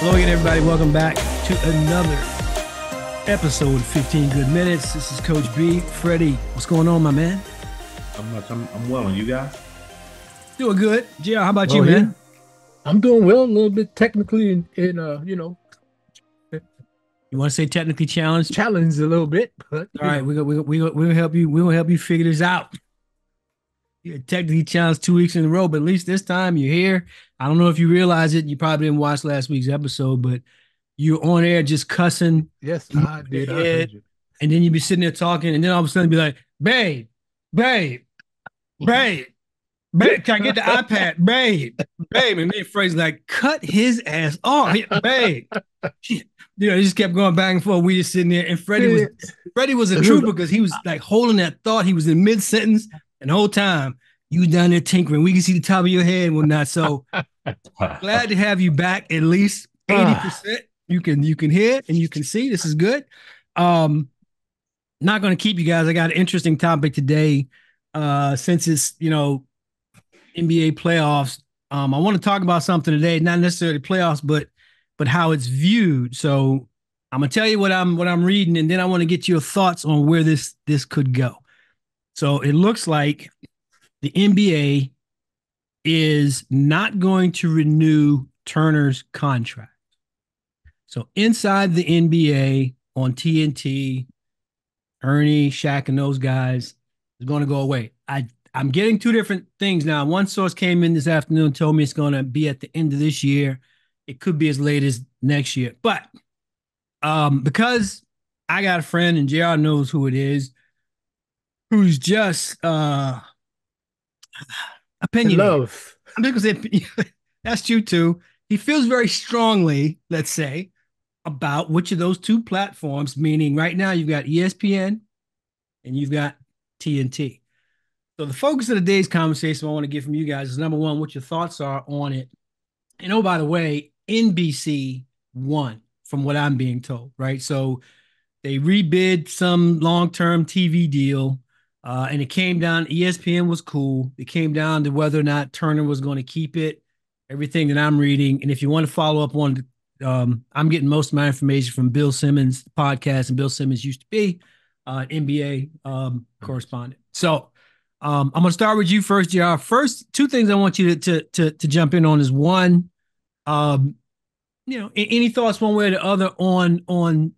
Hello again, everybody. Welcome back to another episode of 15 Good Minutes. This is Coach B. Freddie, what's going on, my man? I'm well, and you guys? Doing good. JR, how about you, Oh, man? I'm doing well, a little bit technically You want to say technically challenged? challenged a little bit, but All right, we'll help you. We'll help you figure this out. You're technically challenged 2 weeks in a row, but at least this time you're here. I don't know if you realize it. You probably didn't watch last week's episode, but you're on air just cussing. yes, I did. I heard you. And then you'd be sitting there talking, and then all of a sudden be like, babe, babe, babe, babe, can I get the iPad? Babe, babe. And then Freddie's like, cut his ass off, babe. He just kept going back and forth. We just sitting there, and Freddie was a trooper because he was like holding that thought. He was in mid-sentence, and the whole time you was down there tinkering. We can see the top of your head and whatnot. So glad to have you back. At least 80%. You can hear and you can see. This is good. Not going to keep you guys. I got an interesting topic today. Since it's NBA playoffs, I want to talk about something today. Not necessarily playoffs, but how it's viewed. So I'm gonna tell you what I'm reading, and then I want to get your thoughts on where this could go. So it looks like the NBA is not going to renew Turner's contract. So inside the NBA on TNT, Ernie, Shaq, and those guys is going to go away. I'm getting two different things now. One source came in this afternoon and told me it's going to be at the end of this year. It could be as late as next year. But because I got a friend, and JR knows who it is, who's just opinionated. Love. I'm just going to say, that's you too. He feels very strongly, let's say, about which of those two platforms, meaning right now you've got ESPN and you've got TNT. So the focus of today's conversation I want to get from you guys is, number one, what your thoughts are on it. And oh, by the way, NBC won from what I'm being told, right? So they rebid some long-term TV deal, and it came down, ESPN was cool. It came down to whether or not Turner was going to keep it, everything that I'm reading. And if you want to follow up on, I'm getting most of my information from Bill Simmons' podcast, and Bill Simmons used to be an NBA correspondent. So I'm going to start with you first, JR. First, two things I want you to jump in on is, one, any thoughts one way or the other on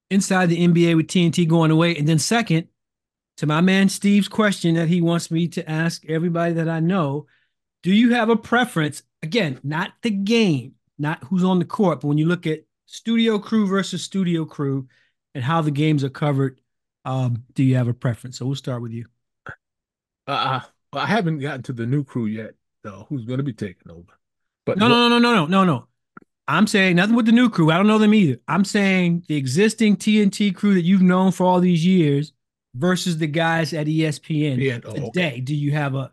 inside the NBA with TNT going away? And then second, to my man Steve's question that he wants me to ask everybody that I know, do you have a preference? Again, not the game, not who's on the court, but when you look at studio crew versus studio crew and how the games are covered, do you have a preference? So we'll start with you. I haven't gotten to the new crew yet, though. Who's going to be taking over? But No. I'm saying nothing with the new crew. I don't know them either. I'm saying the existing TNT crew that you've known for all these years versus the guys at ESPN today. Okay. Do you have a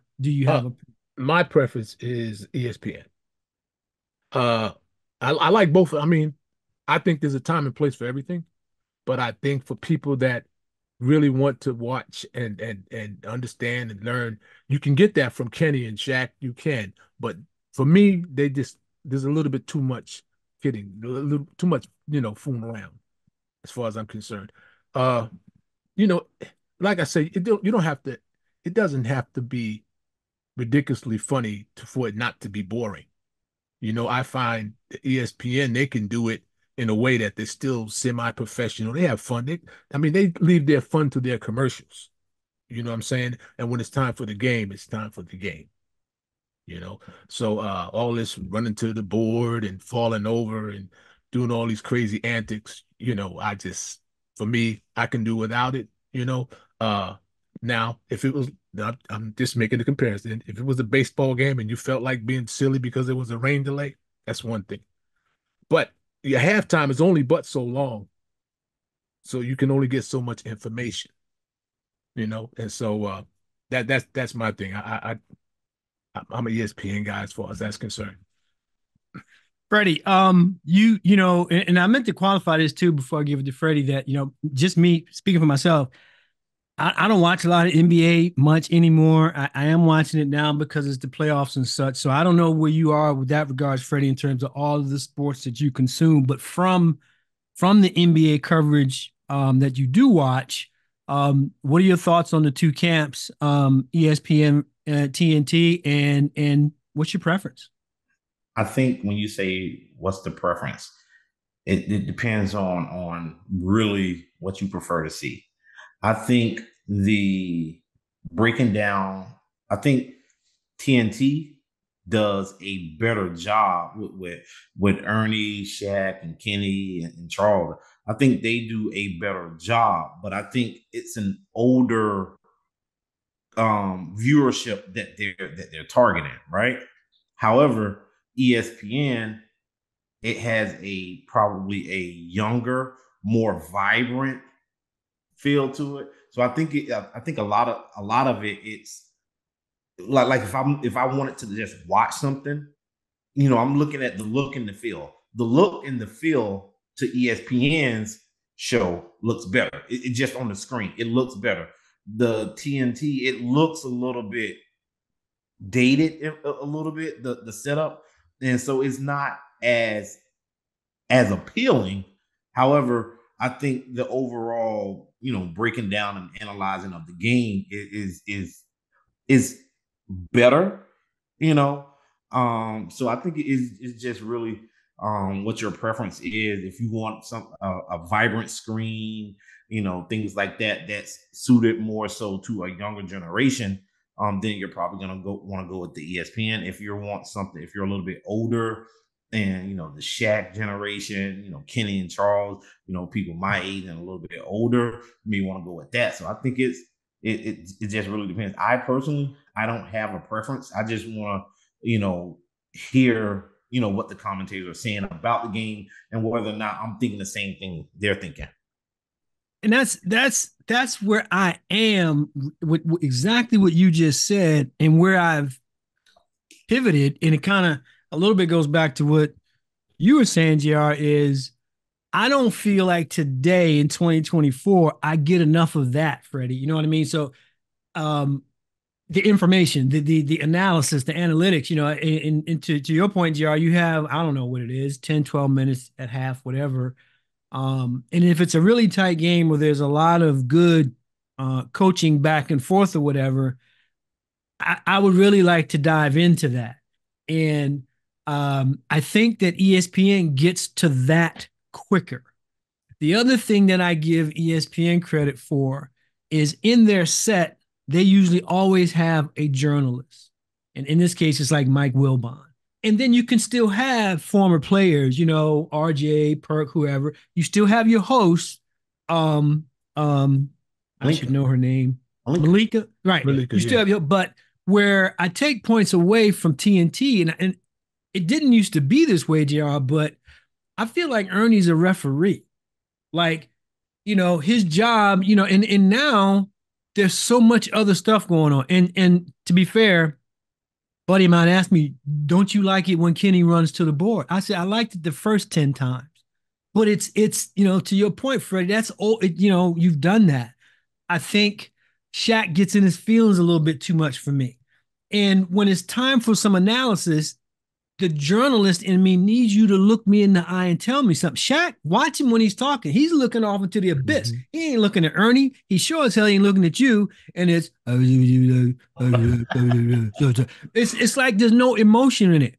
my preference is ESPN. I like both. I mean, I think there's a time and place for everything, but I think for people that really want to watch and understand and learn, you can get that from Kenny and Shaq. You can, but for me, there's a little bit too much kidding, a little too much, fooling around, as far as I'm concerned. Like I say, you don't have to. It doesn't have to be ridiculously funny for it not to be boring. I find the ESPN, they can do it in a way that they're still semi-professional. They have fun. They leave their fun to their commercials. You know what I'm saying? And when it's time for the game, it's time for the game. So all this running to the board and falling over and doing all these crazy antics, for me, I can do without it. Now if it was, I'm just making a comparison. If it was a baseball game and you felt like being silly because there was a rain delay, that's one thing. But your halftime is only but so long, so you can only get so much information. And so that's my thing. I'm an ESPN guy as far as that's concerned. Freddie, and I meant to qualify this too before I give it to Freddie, that, just me speaking for myself, I don't watch a lot of NBA much anymore. I am watching it now because it's the playoffs and such. So I don't know where you are with that regards, Freddie, in terms of all of the sports that you consume. But from the NBA coverage that you do watch, what are your thoughts on the two camps, ESPN, TNT, and what's your preference? I think when you say what's the preference, it depends on really what you prefer to see. I think the breaking down, I think TNT does a better job with Ernie, Shaq, and Kenny and Charles. I think they do a better job, but I think it's an older viewership that they're targeting, right? However, ESPN, it has a probably a younger, more vibrant feel to it. So I think a lot of it it's like if I wanted to just watch something, you know, I'm looking at the look and the feel. The look and the feel to ESPN's show looks better. It just on the screen, it looks better. The TNT, it looks a little bit dated a little bit, the setup. And so it's not as appealing. However, I think the overall, you know, breaking down and analyzing of the game is better, you know. So I think it's just really what your preference is. If you want a vibrant screen, you know, things like that that's suited more so to a younger generation, then you're probably gonna go want to go with the ESPN. If you want something, if you're a little bit older and you know the Shaq generation, you know, Kenny and Charles, you know, people my age and a little bit older, you may want to go with that. So I think it just really depends. I personally, I don't have a preference. I just want to, you know, hear, you know, what the commentators are saying about the game and whether or not I'm thinking the same thing they're thinking. And that's where I am with exactly what you just said, and where I've pivoted, and it kind of a little bit goes back to what you were saying, JR, is I don't feel like today in 2024 I get enough of that, Freddie. You know what I mean? So um the information, the analysis, the analytics, you know, and to your point, JR, you have, I don't know what it is, 10, 12 minutes at half, whatever. And if it's a really tight game where there's a lot of good coaching back and forth or whatever, I would really like to dive into that. And I think that ESPN gets to that quicker. The other thing that I give ESPN credit for is in their set, they usually always have a journalist. And in this case, it's like Mike Wilbon. And then you can still have former players, you know, RJ, Perk, whoever. You still have your host. Um, um, I should Malika, know her name. Malika, Malika. Right. Malika, You still yeah. have your, but where I take points away from TNT, and it didn't used to be this way, JR, but I feel like Ernie's a referee. Like, you know, his job, you know, and now there's so much other stuff going on. And to be fair, buddy of mine asked me, "Don't you like it when Kenny runs to the board?" I said, "I liked it the first 10 times." But it's you know, to your point, Freddie, that's all you know, you've done that. I think Shaq gets in his feelings a little bit too much for me. And when it's time for some analysis, the journalist in me needs you to look me in the eye and tell me something. Shaq, watch him when he's talking. He's looking off into the abyss. Mm-hmm. He ain't looking at Ernie. He sure as hell ain't looking at you. And it's like there's no emotion in it.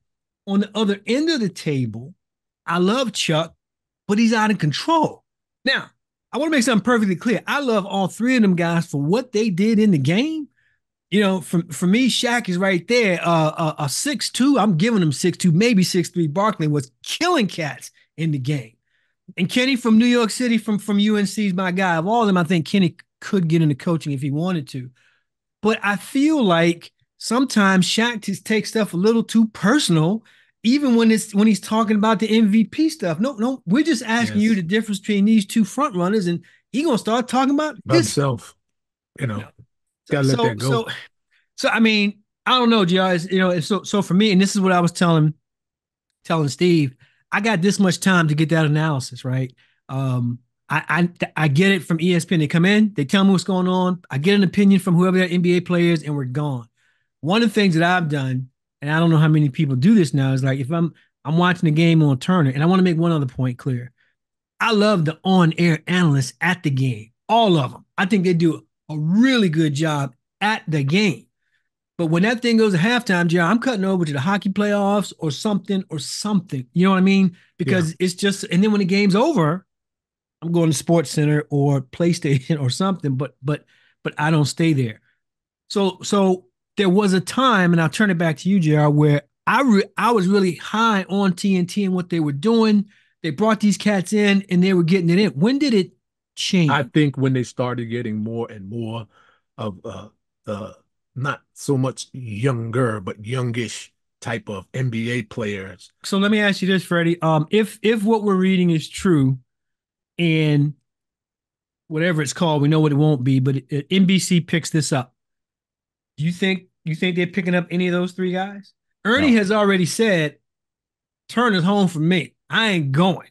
On the other end of the table, I love Chuck, but he's out of control. Now, I want to make something perfectly clear. I love all three of them guys for what they did in the game. You know, for me, Shaq is right there. A 6'2", I'm giving him 6'2", maybe 6'3". Barkley was killing cats in the game. And Kenny from New York City, from UNC is my guy. Of all of them, I think Kenny could get into coaching if he wanted to. But I feel like sometimes Shaq just takes stuff a little too personal, even when he's talking about the MVP stuff. No, we're just asking you Yes. the difference between these two front runners, and he gonna start talking about By his. himself, You know, so gotta let so that go. so so I mean, I don't know, guys. You know, so for me, and this is what I was telling Steve, I got this much time to get that analysis right. I get it from ESPN. They come in, they tell me what's going on. I get an opinion from whoever that NBA player is, and we're gone. One of the things that I've done, and I don't know how many people do this now, is like if I'm watching a game on Turner, and I want to make one other point clear. I love the on-air analysts at the game, all of them. I think they do a really good job at the game. But when that thing goes to halftime, Jerry, I'm cutting over to the hockey playoffs or something. You know what I mean? Because it's just, and then when the game's over, I'm going to Sports Center or PlayStation or something. But I don't stay there. So there was a time, and I'll turn it back to you, JR, where I was really high on TNT and what they were doing. They brought these cats in and they were getting it in. When did it change? I think when they started getting more and more of not so much younger, but youngish type of NBA players. So let me ask you this, Freddie. If what we're reading is true, and whatever it's called, we know what it won't be, but NBC picks this up. Do you think they're picking up any of those three guys? Ernie has already said, Turner's home for me. I ain't going.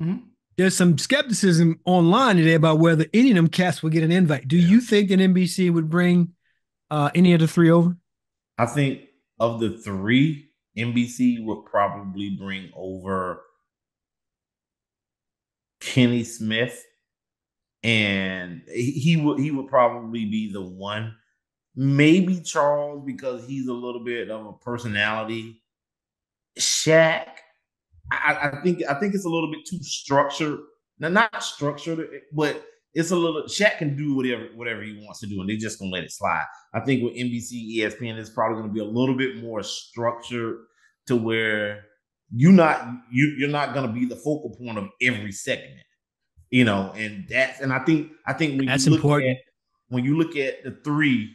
Mm-hmm. There's some skepticism online today about whether any of them cats will get an invite. Do you think that NBC would bring any of the three over? I think of the three, NBC would probably bring over Kenny Smith, and he would probably be the one. Maybe Charles, because he's a little bit of a personality. Shaq, I think it's a little bit too structured. Now, not structured, but it's a little. Shaq can do whatever he wants to do, and they're just gonna let it slide. I think with NBC, ESPN, it's probably gonna be a little bit more structured to where you're not gonna be the focal point of every segment, and I think when that's you look important. when you look at the three,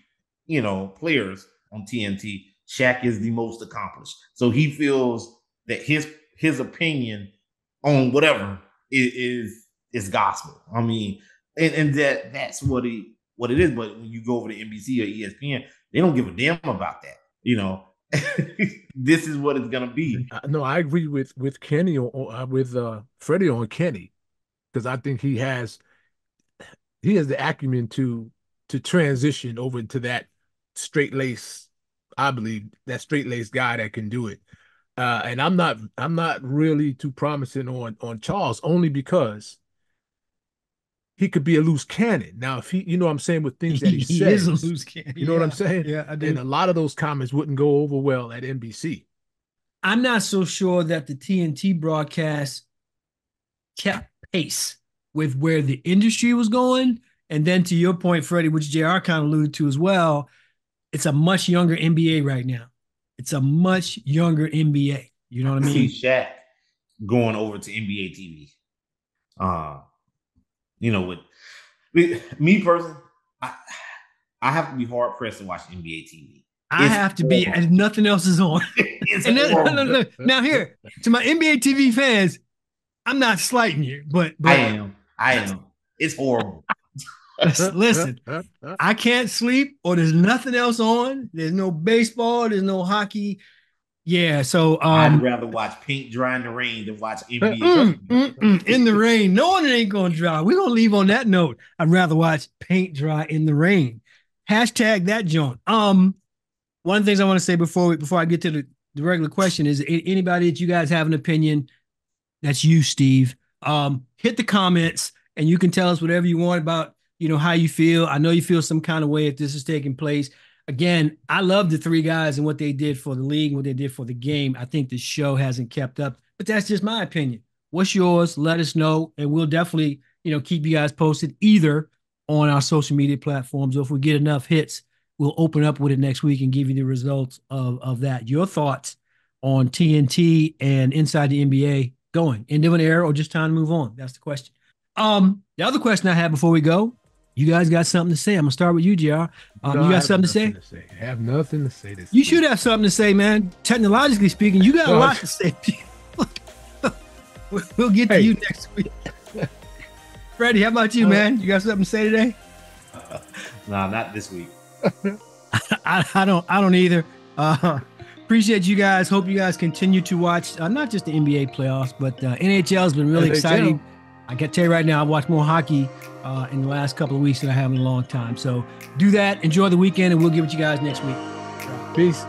players on TNT, Shaq is the most accomplished. So he feels that his opinion on whatever is gospel. I mean, and that's what it is. But when you go over to NBC or ESPN, they don't give a damn about that. This is what it's gonna be. No, I agree with Kenny with Freddie on Kenny, because I think he has the acumen to transition over into that straight lace. I believe that straight lace guy that can do it. And I'm not really too promising on Charles, only because he could be a loose cannon. Now, if he, what I'm saying, with things that he says, is a loose cannon. You know what I'm saying? Yeah, I do. And a lot of those comments wouldn't go over well at NBC. I'm not so sure that the TNT broadcast kept pace with where the industry was going. And then to your point, Freddie, which JR kind of alluded to as well, it's a much younger NBA right now. It's a much younger NBA. You know what I mean? See Shaq going over to NBA TV. With me personally, I have to be hard pressed to watch NBA TV. I have to be, as nothing else is on. And now here, to my NBA TV fans, I'm not slighting you, but I am. It's horrible. Listen, I can't sleep, or there's nothing else on. There's no baseball. There's no hockey. Yeah, so I'd rather watch paint dry in the rain than watch NBA in the rain. No one ain't gonna dry. We're gonna leave on that note. I'd rather watch paint dry in the rain. Hashtag that joint. One of the things I want to say before I get to the regular question is, anybody that you guys have an opinion, that's you, Steve. Hit the comments and you can tell us whatever you want about, how you feel. I know you feel some kind of way if this is taking place. Again, I love the three guys and what they did for the league and what they did for the game. I think the show hasn't kept up, but that's just my opinion. What's yours? Let us know, and we'll definitely, keep you guys posted either on our social media platforms, or if we get enough hits, we'll open up with it next week and give you the results of that. Your thoughts on TNT and inside the NBA going? End of an era or just time to move on? That's the question. The other question I had before we go, you guys got something to say? I'm gonna start with you, JR. You got something to say? I have nothing to say. You should have something to say, man. Technologically speaking, you got a lot to say. We'll get to you next week. Freddie, how about you, man? You got something to say today? Nah, not this week. I don't either. Appreciate you guys. Hope you guys continue to watch not just the NBA playoffs, but NHL has been really exciting. I can tell you right now, I've watched more hockey in the last couple of weeks than I have in a long time. So do that. Enjoy the weekend, and we'll get with you guys next week. Peace.